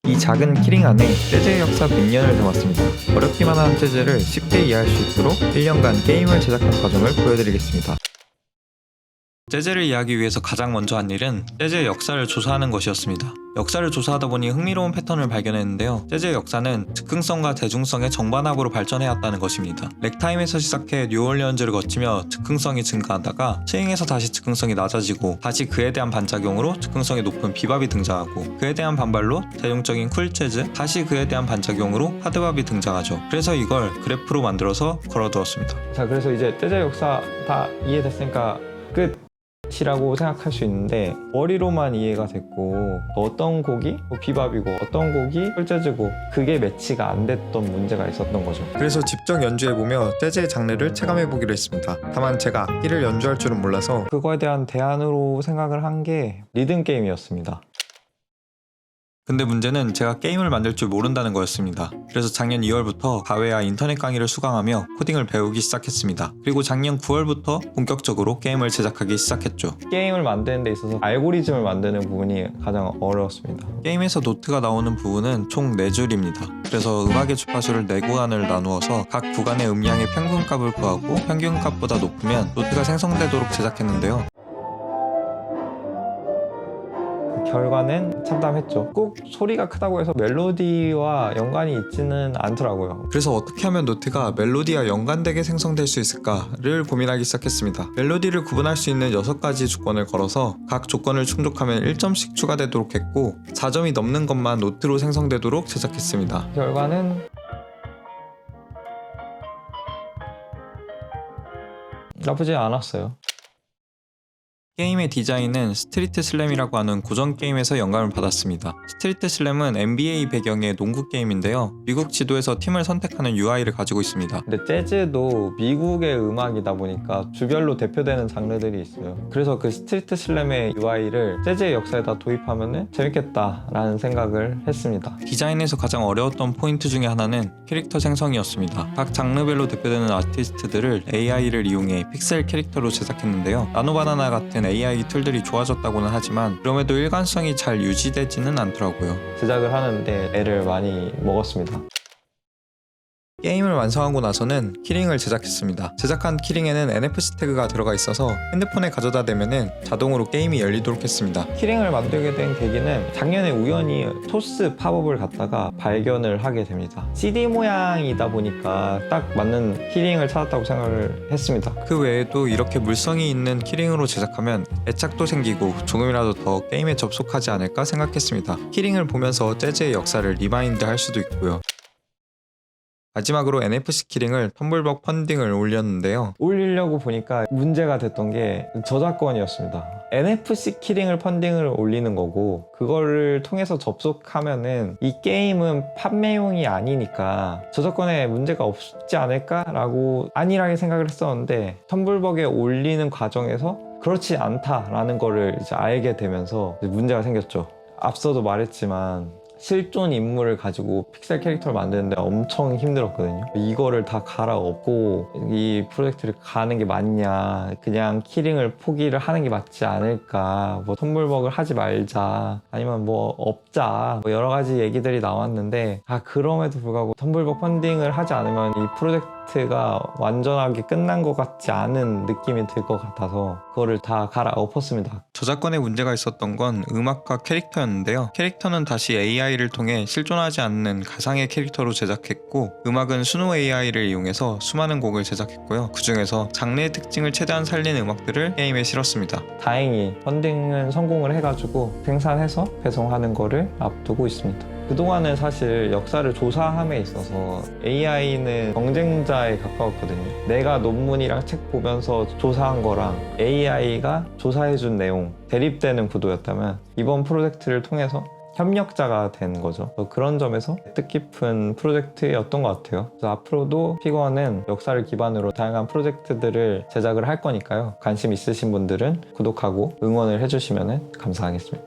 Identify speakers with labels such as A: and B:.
A: 이 작은 키링 안에 재즈의 역사 100년을 담았습니다. 어렵기만 한 재즈를 쉽게 이해할 수 있도록 1년간 게임을 제작한 과정을 보여드리겠습니다. 재즈를 이해하기 위해서 가장 먼저 한 일은 재즈의 역사를 조사하는 것이었습니다. 역사를 조사하다 보니 흥미로운 패턴을 발견했는데요. 재즈의 역사는 즉흥성과 대중성의 정반합으로 발전해왔다는 것입니다. 렉타임에서 시작해 뉴올리언즈를 거치며 즉흥성이 증가하다가 스윙에서 다시 즉흥성이 낮아지고 다시 그에 대한 반작용으로 즉흥성이 높은 비밥이 등장하고 그에 대한 반발로 대중적인 쿨 재즈, 다시 그에 대한 반작용으로 하드밥이 등장하죠. 그래서 이걸 그래프로 만들어서 걸어두었습니다. 자, 그래서 이제 재즈의 역사 다 이해됐으니까 끝이라고 생각할 수 있는데 머리로만 이해가 됐고 어떤 곡이 비밥이고 어떤 곡이 쿨재즈고 그게 매치가 안 됐던 문제가 있었던 거죠. 그래서 직접 연주해보며 재즈의 장르를 체감해보기로 했습니다. 다만 제가 악기를 연주할 줄은 몰라서 그거에 대한 대안으로 생각을 한 게 리듬 게임이었습니다. 근데 문제는 제가 게임을 만들 줄 모른다는 거였습니다. 그래서 작년 2월부터 가외와 인터넷 강의를 수강하며 코딩을 배우기 시작했습니다. 그리고 작년 9월부터 본격적으로 게임을 제작하기 시작했죠. 게임을 만드는 데 있어서 알고리즘을 만드는 부분이 가장 어려웠습니다. 게임에서 노트가 나오는 부분은 총 4줄입니다. 그래서 음악의 주파수를 4구간을 나누어서 각 구간의 음량의 평균값을 구하고 평균값보다 높으면 노트가 생성되도록 제작했는데요. 결과는 참담했죠. 꼭 소리가 크다고 해서 멜로디와 연관이 있지는 않더라고요. 그래서 어떻게 하면 노트가 멜로디와 연관되게 생성될 수 있을까를 고민하기 시작했습니다. 멜로디를 구분할 수 있는 6가지 조건을 걸어서 각 조건을 충족하면 1점씩 추가되도록 했고 4점이 넘는 것만 노트로 생성되도록 제작했습니다. 결과는 나쁘지 않았어요. 게임의 디자인은 스트리트 슬램이라고 하는 고전 게임에서 영감을 받았습니다. 스트리트 슬램은 NBA 배경의 농구 게임인데요. 미국 지도에서 팀을 선택하는 UI를 가지고 있습니다. 근데 재즈도 미국의 음악이다 보니까 주별로 대표되는 장르들이 있어요. 그래서 그 스트리트 슬램의 UI를 재즈의 역사에다 도입하면 재밌겠다라는 생각을 했습니다. 디자인에서 가장 어려웠던 포인트 중에 하나는 캐릭터 생성이었습니다. 각 장르별로 대표되는 아티스트들을 AI를 이용해 픽셀 캐릭터로 제작했는데요. 나노바나나 같은 AI 툴들이 좋아졌다고는 하지만 그럼에도 일관성이 잘 유지되지는 않더라고요. 제작을 하는데 애를 많이 먹었습니다. 게임을 완성하고 나서는 키링을 제작했습니다. 제작한 키링에는 NFC 태그가 들어가 있어서 핸드폰에 가져다 대면은 자동으로 게임이 열리도록 했습니다. 키링을 만들게 된 계기는 작년에 우연히 토스 팝업을 갔다가 발견을 하게 됩니다. CD 모양이다 보니까 딱 맞는 키링을 찾았다고 생각을 했습니다. 그 외에도 이렇게 물성이 있는 키링으로 제작하면 애착도 생기고 조금이라도 더 게임에 접속하지 않을까 생각했습니다. 키링을 보면서 재즈의 역사를 리마인드 할 수도 있고요. 마지막으로 NFC 키링을 텀블벅 펀딩을 올렸는데요. 올리려고 보니까 문제가 됐던 게 저작권이었습니다. NFC 키링을 펀딩을 올리는 거고 그거를 통해서 접속하면은 이 게임은 판매용이 아니니까 저작권에 문제가 없지 않을까라고 안일하게 생각을 했었는데 텀블벅에 올리는 과정에서 그렇지 않다라는 거를 이제 알게 되면서 문제가 생겼죠. 앞서도 말했지만 실존 인물을 가지고 픽셀 캐릭터를 만드는데 엄청 힘들었거든요. 이거를 다 갈아엎고 이 프로젝트를 가는 게 맞냐, 그냥 키링을 포기를 하는 게 맞지 않을까, 뭐 텀블벅을 하지 말자, 아니면 뭐 없자, 뭐 여러 가지 얘기들이 나왔는데 그럼에도 불구하고 텀블벅 펀딩을 하지 않으면 이 프로젝트가 완전하게 끝난 것 같지 않은 느낌이 들 것 같아서 그거를 다 갈아엎었습니다. 저작권에 문제가 있었던 건 음악과 캐릭터였는데요. 캐릭터는 다시 AI를 통해 실존하지 않는 가상의 캐릭터로 제작했고 음악은 수노 AI를 이용해서 수많은 곡을 제작했고요. 그 중에서 장르의 특징을 최대한 살리는 음악들을 게임에 실었습니다. 다행히 펀딩은 성공을 해가지고 생산해서 배송하는 거를 앞두고 있습니다. 그동안은 사실 역사를 조사함에 있어서 AI는 경쟁자에 가까웠거든요. 내가 논문이랑 책 보면서 조사한 거랑 AI가 조사해준 내용 대립되는 구도였다면 이번 프로젝트를 통해서 협력자가 된 거죠. 그런 점에서 뜻깊은 프로젝트였던 것 같아요. 그래서 앞으로도 피거는 역사를 기반으로 다양한 프로젝트들을 제작을 할 거니까요. 관심 있으신 분들은 구독하고 응원을 해주시면 감사하겠습니다.